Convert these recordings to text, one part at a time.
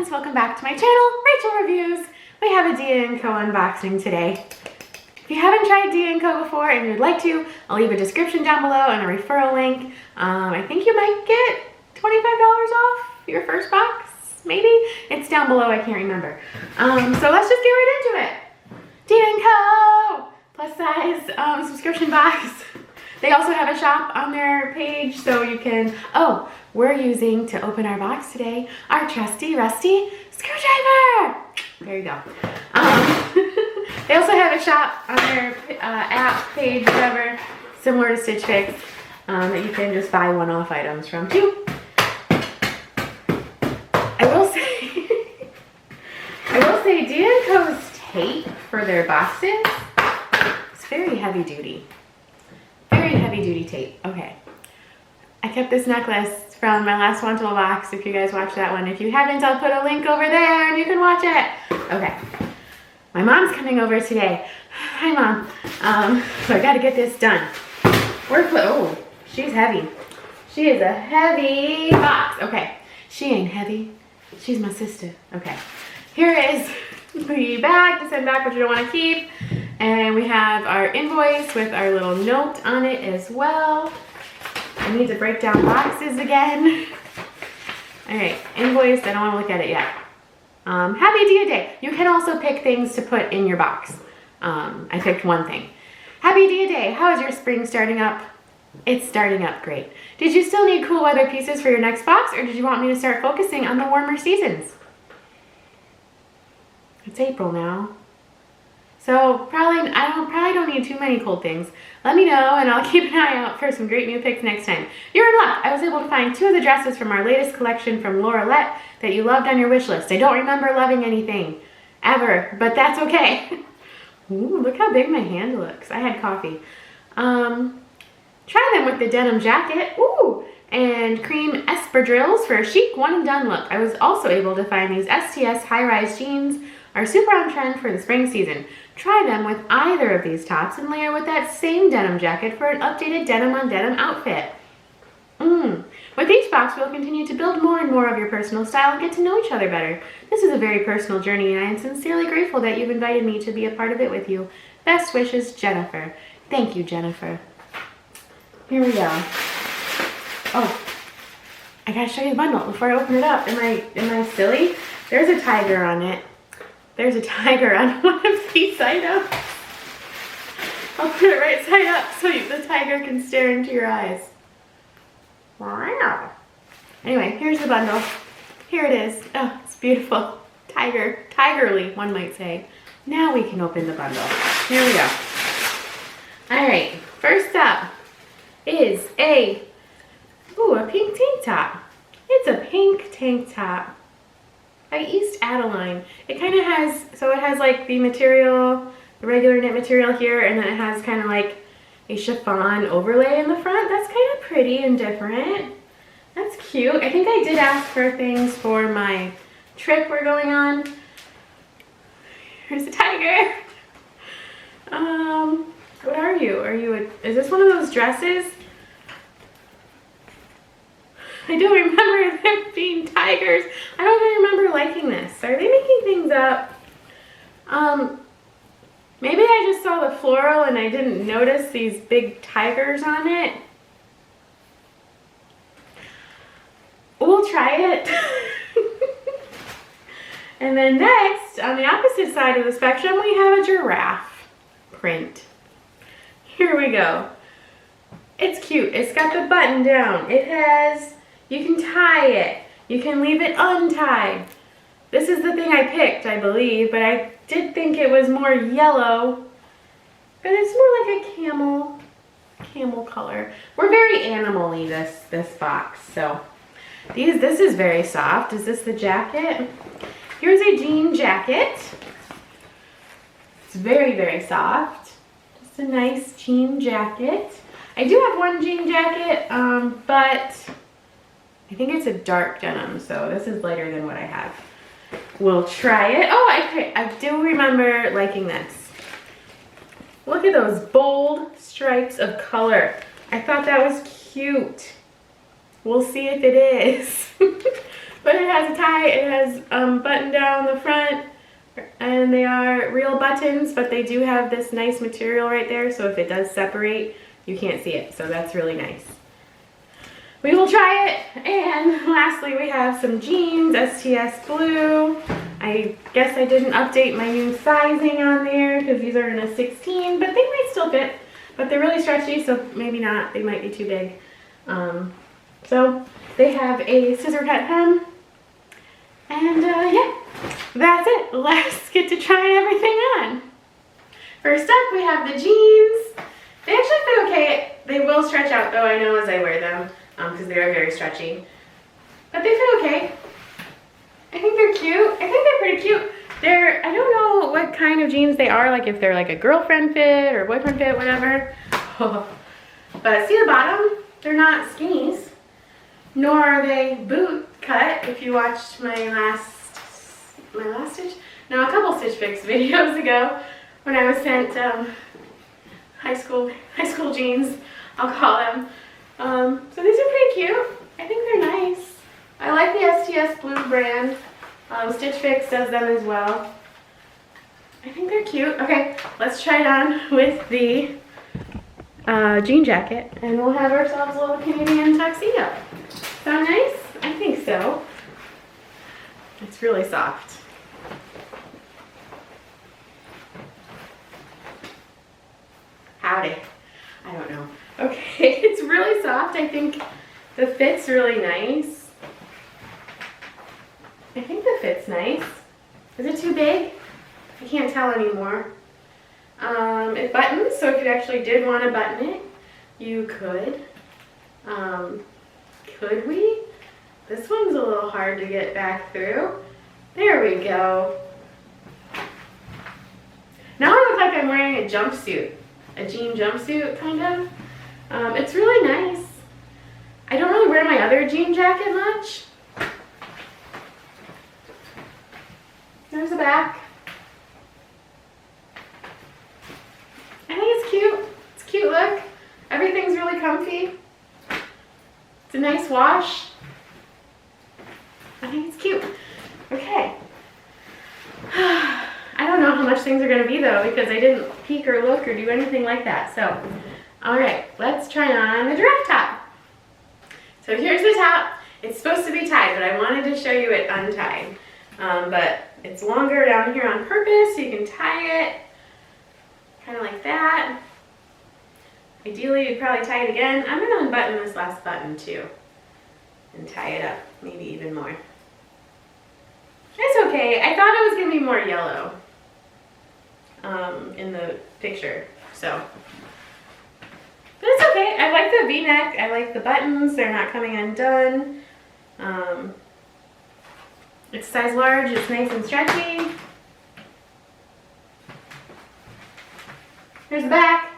friends, welcome back to my channel, Rachel Reviews. We have a D&Co unboxing today. If you haven't tried D&Co before and you'd like to, I'll leave a description down below and a referral link. I think you might get $25 off your first box, maybe? It's down below, I can't remember. So let's just get right into it. D&Co plus size subscription box. They also have a shop on their page, so you can, we're using to open our box today, our trusty, rusty screwdriver. There you go. They also have a shop on their app page, whatever, similar to Stitch Fix, that you can just buy one-off items from too. I will say D&Co's tape for their boxes is very heavy duty. Very heavy duty tape. Okay. I kept this necklace from my last Wantable box, if you guys watched that one. If you haven't, I'll put a link over there and you can watch it. Okay. My mom's coming over today. Hi, Mom. So I gotta get this done. Oh, she's heavy. She is a heavy box. Okay. She ain't heavy. She's my sister. Okay. Here is the bag to send back what you don't want to keep. And we have our invoice with our little note on it as well. I need to break down boxes again. All right, invoice, I don't want to look at it yet. Happy Dia Day. You can also pick things to put in your box. I picked one thing. Happy Dia Day. How is your spring starting up? It's starting up great. Did you still need cool weather pieces for your next box, or did you want me to start focusing on the warmer seasons? It's April now. So probably don't need too many cold things. Let me know and I'll keep an eye out for some great new picks next time. You're in luck. I was able to find 2 of the dresses from our latest collection from Laurelette that you loved on your wish list. I don't remember loving anything ever, but that's okay. Ooh, look how big my hand looks. I had coffee. Try them with the denim jacket. Ooh, and cream espadrilles for a chic one and done look. I was also able to find these STS high-rise jeans are super on trend for the spring season. Try them with either of these tops and layer with that same denim jacket for an updated denim on denim outfit. With each box, we'll continue to build more and more of your personal style and get to know each other better. This is a very personal journey and I am sincerely grateful that you've invited me to be a part of it with you. Best wishes, Jennifer. Thank you, Jennifer. Here we go. Oh, I gotta show you the bundle before I open it up. Am I silly? There's a tiger on it. There's a tiger on one of these items. I'll put it right side up so the tiger can stare into your eyes. Wow. Anyway, here's the bundle. Here it is. Oh, it's beautiful. Tigerly, one might say. Now we can open the bundle. Here we go. All right, first up is a pink tank top. It's a pink tank top by East Adeline. It kind of has, so it has like the material, the regular knit material here, and then it has kind of like a chiffon overlay in the front. That's kind of pretty and different. That's cute. I think I did ask for things for my trip we're going on. Here's a tiger. What are you? Is this one of those dresses? I don't remember them being tigers. I don't even remember liking this. Are they making things up? Maybe I just saw the floral and I didn't notice these big tigers on it. We'll try it. And then next, on the opposite side of the spectrum, we have a giraffe print. Here we go. It's cute. It's got the button down. It has... You can tie it. You can leave it untied. This is the thing I picked, I believe, but I did think it was more yellow. But it's more like a camel color. We're very animal-y, this box. So this is very soft. Is this the jacket? Here's a jean jacket. It's very, very soft. Just a nice jean jacket. I do have one jean jacket, but I think it's a dark denim, so this is lighter than what I have. We'll try it. Oh, I do remember liking this. Look at those bold stripes of color. I thought that was cute. We'll see if it is. But it has a tie, it has button down the front, and they are real buttons, but they do have this nice material right there, so if it does separate, you can't see it, so that's really nice. We will try it, and lastly we have some jeans, STS blue. I guess I didn't update my new sizing on there because these are in a 16, but they might still fit, but they're really stretchy, so maybe not, they might be too big. So they have a scissor cut hem, and yeah, that's it. Let's get to trying everything on. First up, we have the jeans. They actually fit okay. They will stretch out though, I know, as I wear them, because they are very stretchy. But they fit okay. I think they're cute. I think they're pretty cute. I don't know what kind of jeans they are, like if they're like a girlfriend fit or boyfriend fit, whatever. But see the bottom? They're not skinnies, nor are they boot cut. If you watched my last stitch? No, a couple Stitch Fix videos ago when I was sent high school jeans, I'll call them. So these are pretty cute. I think they're nice. I like the STS Blue brand. Stitch Fix does them as well. I think they're cute. Okay, let's try it on with the jean jacket, and we'll have ourselves a little Canadian tuxedo. Sound nice? I think so. It's really soft. Howdy. I don't know. Okay, it's really soft. I think the fit's really nice. I think the fit's nice. Is it too big? I can't tell anymore. It buttons, so if you actually did want to button it, you could. Could we? This one's a little hard to get back through. There we go. Now I look like I'm wearing a jumpsuit, a jean jumpsuit, kind of. It's really nice. I don't really wear my other jean jacket much. There's the back. I think it's cute. It's a cute look. Everything's really comfy. It's a nice wash. I think it's cute. Okay. I don't know how much things are going to be though, because I didn't peek or look or do anything like that. So, alright, let's try on the giraffe top. So here's the top. It's supposed to be tied, but I wanted to show you it untied. But it's longer down here on purpose, so you can tie it kind of like that. Ideally, you'd probably tie it again. I'm going to unbutton this last button too and tie it up, maybe even more. It's okay. I thought it was going to be more yellow in the picture, so. But it's okay. I like the V-neck. I like the buttons. They're not coming undone. It's size large. It's nice and stretchy. Here's the back.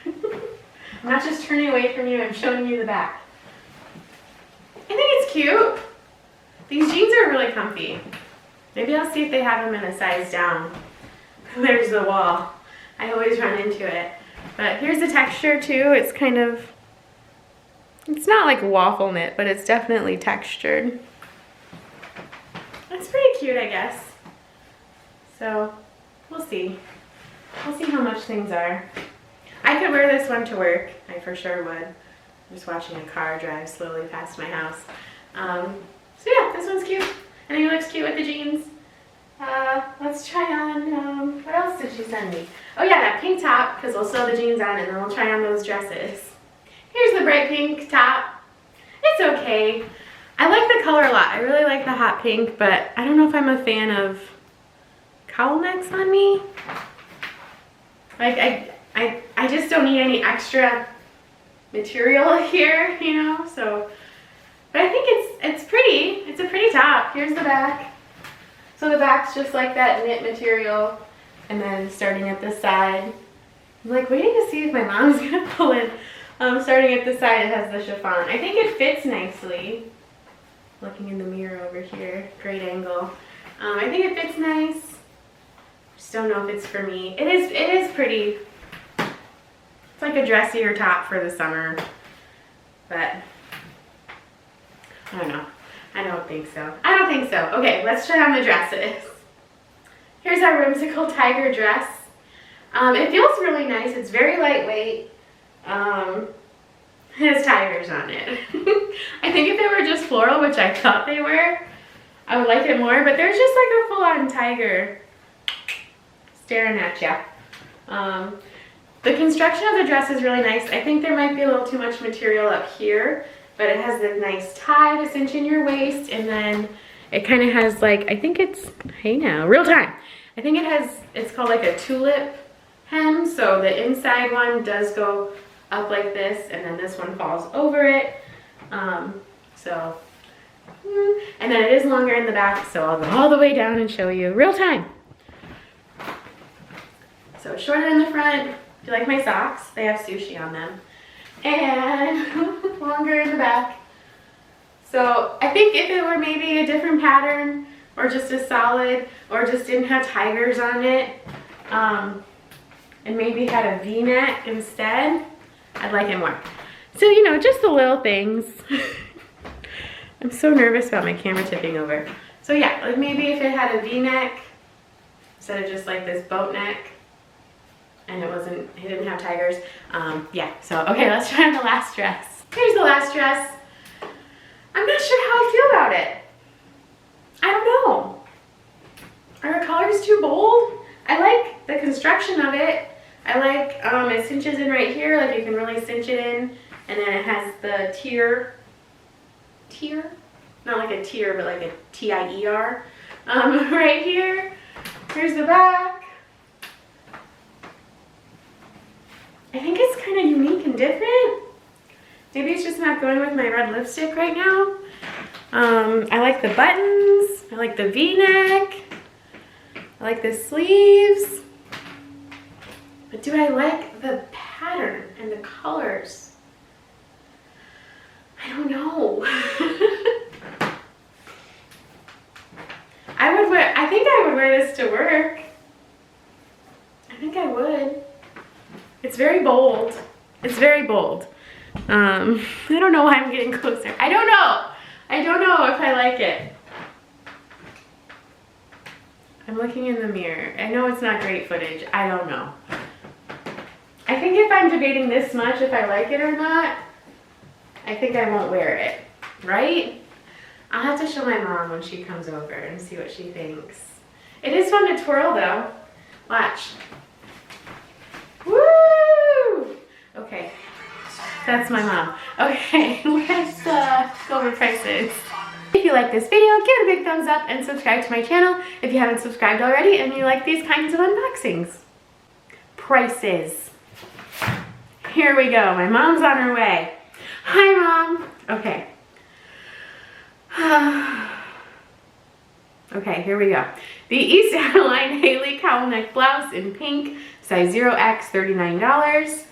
I'm not just turning away from you, I'm showing you the back. I think it's cute. These jeans are really comfy. Maybe I'll see if they have them in a size down. There's the wall. I always run into it. But here's the texture too. It's kind of, it's not like waffle knit, but it's definitely textured. It's pretty cute, I guess. So, we'll see. We'll see how much things are. I could wear this one to work. I for sure would. I'm just watching a car drive slowly past my house. So yeah, this one's cute. I think it looks cute with the jeans. Let's try on, what else did she send me? Oh yeah, that pink top, because we'll sew the jeans on and then we'll try on those dresses. Here's the bright pink top. It's okay. I like the color a lot. I really like the hot pink, but I don't know if I'm a fan of cowl necks on me. Like, I just don't need any extra material here, you know, so. But I think it's pretty. It's a pretty top. Here's the back. So the back's just like that knit material, and then starting at the side. I'm like waiting to see if my mom's gonna pull in. Starting at the side, it has the chiffon. I think it fits nicely. Looking in the mirror over here, great angle. I think it fits nice. Just don't know if it's for me. It is pretty. It's like a dressier top for the summer, but I don't know. I don't think so. I don't think so. Okay, let's try on the dresses. Here's our Whimsical tiger dress. It feels really nice. It's very lightweight. It has tigers on it. I think if they were just floral, which I thought they were, I would like it more, but there's just like a full-on tiger staring at ya. The construction of the dress is really nice. I think there might be a little too much material up here, but it has a nice tie to cinch in your waist, and then it kind of has like, I think it's, hey now, real time. I think it has, it's called like a tulip hem, so the inside one does go up like this, and then this one falls over it. And then it is longer in the back, so I'll go all the way down and show you real time. So shorter in the front. Do you like my socks? They have sushi on them. And longer in the back. So I think if it were maybe a different pattern, or just a solid, or just didn't have tigers on it, and maybe had a V-neck instead, I'd like it more. So, you know, just the little things. I'm so nervous about my camera tipping over. So yeah, like maybe if it had a V-neck instead of just like this boat neck, and it didn't have tigers. Yeah, so okay, let's try on the last dress. Here's the last dress. I'm not sure how I feel about it. I don't know. Are the colors too bold? I like the construction of it. I like it cinches in right here, like you can really cinch it in, and then it has the tier, not like a tier, but like a T-I-E-R, right here. Here's the back. I think it's kind of unique and different. Maybe it's just not going with my red lipstick right now. I like the buttons. I like the V-neck. I like the sleeves. But do I like the pattern and the colors? I don't know. I think I would wear this to work. I think I would. It's very bold. It's very bold. I don't know why I'm getting closer. I don't know. I don't know if I like it. I'm looking in the mirror. I know it's not great footage. I don't know. I think if I'm debating this much if I like it or not, I think I won't wear it, right? I'll have to show my mom when she comes over and see what she thinks. It is fun to twirl though. Watch. Woo! Okay, that's my mom. Okay, let's go over prices. If you like this video, give it a big thumbs up and subscribe to my channel if you haven't subscribed already and you like these kinds of unboxings. Prices. Here we go. My mom's on her way. Hi, Mom. Okay. Okay, here we go. The East Adeline Haley cowl neck blouse in pink, size 0X, $39.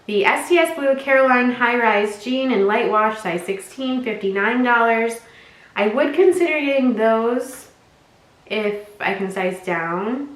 The STS Blue Caroline high-rise jean in light wash, size 16, $59. I would consider getting those if I can size down.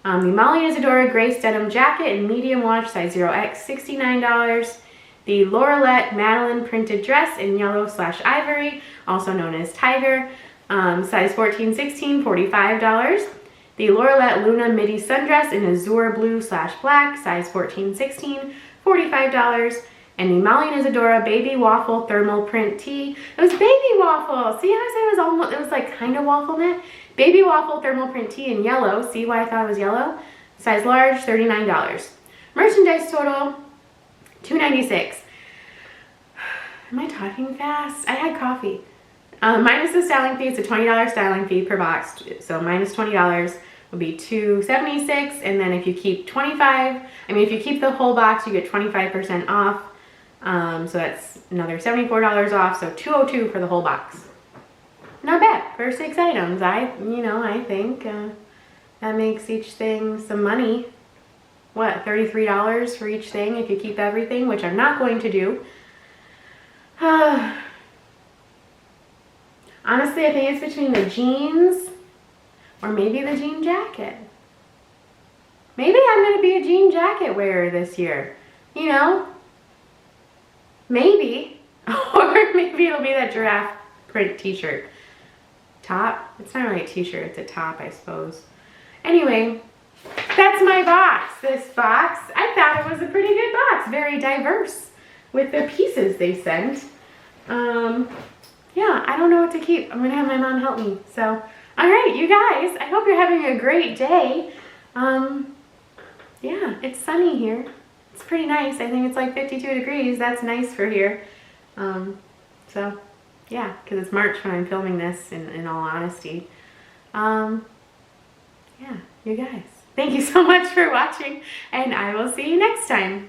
The Molly Isadora Grace denim jacket in medium wash, size 0X, $69. The Laurelette Madeline printed dress in yellow/ivory, also known as tiger, size 14-16, $45. The Laurelette Luna midi sundress in azure blue/black, size 14-16, $45. And the Molly and Isadora baby waffle thermal print tee. It was baby waffle. See how I said it was almost, it was like kind of waffle knit? Baby waffle thermal print tee in yellow. See why I thought it was yellow? Size large, $39. Merchandise total, $296. Am I talking fast? I had coffee. Minus the styling fee, it's a $20 styling fee per box. So minus $20 would be $276. And then if you keep if you keep the whole box, you get 25% off. So that's another $74 off. So $202 for the whole box. Not bad for 6 items. I think that makes each thing some money. What, $33 for each thing if you keep everything, which I'm not going to do. Honestly, I think it's between the jeans or maybe the jean jacket. Maybe I'm going to be a jean jacket wearer this year. You know? Maybe. Or maybe it'll be that giraffe print t-shirt. Top? It's not really a t-shirt, it's a top, I suppose. Anyway, that's my box. This box, I thought it was a pretty good box. Very diverse with the pieces they sent. Yeah, I don't know what to keep. I'm gonna have my mom help me. So, all right, you guys, I hope you're having a great day. Yeah, it's sunny here. It's pretty nice. I think it's like 52 degrees. That's nice for here. So, yeah, because it's March when I'm filming this, in all honesty. Yeah, you guys, thank you so much for watching, and I will see you next time.